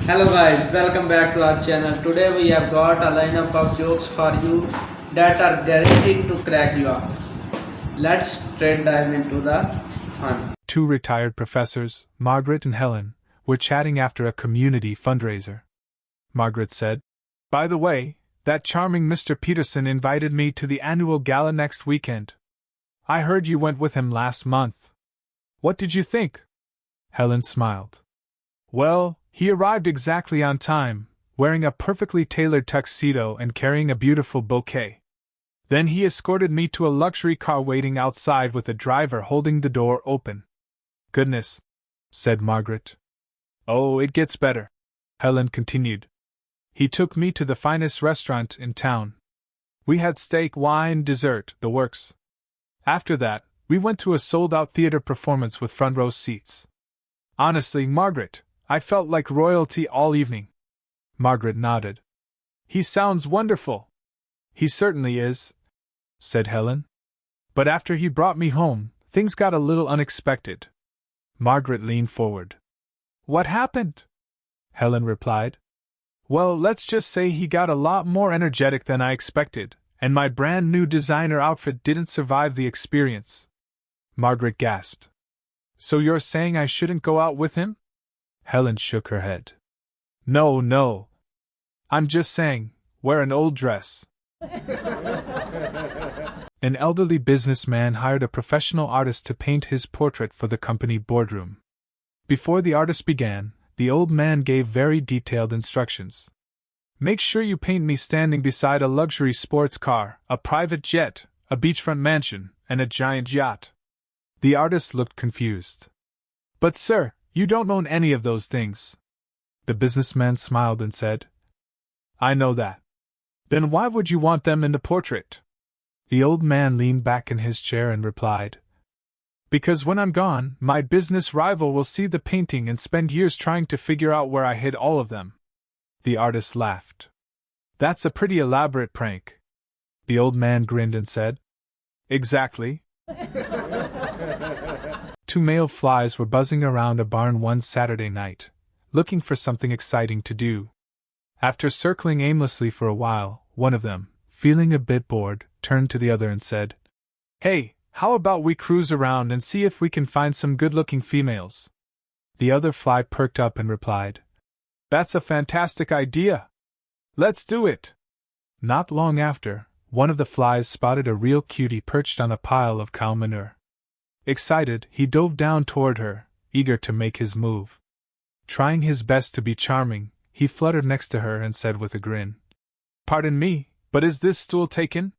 Hello guys, welcome back to our channel. Today we have got a lineup of jokes for you that are guaranteed to crack you up. Let's straight dive into the fun. Two retired professors, Margaret and Helen, were chatting after a community fundraiser. Margaret said, "By the way, that charming Mr. Peterson invited me to the annual gala next weekend. I heard you went with him last month. What did you think?" Helen smiled. "Well, he arrived exactly on time, wearing a perfectly tailored tuxedo and carrying a beautiful bouquet. Then he escorted me to a luxury car waiting outside with a driver holding the door open." "Goodness," said Margaret. "Oh, it gets better," Helen continued. "He took me to the finest restaurant in town. We had steak, wine, dessert, the works. After that, we went to a sold-out theater performance with front-row seats. Honestly, Margaret, I felt like royalty all evening." Margaret nodded. "He sounds wonderful." "He certainly is," said Helen. "But after he brought me home, things got a little unexpected." Margaret leaned forward. "What happened?" Helen replied. "Well, let's just say he got a lot more energetic than I expected, and my brand new designer outfit didn't survive the experience." Margaret gasped. "So you're saying I shouldn't go out with him?" Helen shook her head. No. I'm just saying, wear an old dress." An elderly businessman hired a professional artist to paint his portrait for the company boardroom. Before the artist began, the old man gave very detailed instructions. "Make sure you paint me standing beside a luxury sports car, a private jet, a beachfront mansion, and a giant yacht." The artist looked confused. "But sir, you don't own any of those things." The businessman smiled and said, "I know that. Then why would you want them in the portrait?" The old man leaned back in his chair and replied, "Because when I'm gone, my business rival will see the painting and spend years trying to figure out where I hid all of them." The artist laughed. "That's a pretty elaborate prank." The old man grinned and said, "Exactly." Two male flies were buzzing around a barn one Saturday night, looking for something exciting to do. After circling aimlessly for a while, one of them, feeling a bit bored, turned to the other and said, "Hey, how about we cruise around and see if we can find some good-looking females?" The other fly perked up and replied, "That's a fantastic idea. Let's do it." Not long after, one of the flies spotted a real cutie perched on a pile of cow manure. Excited, he dove down toward her, eager to make his move. Trying his best to be charming, he fluttered next to her and said with a grin, "Pardon me, but is this stool taken?"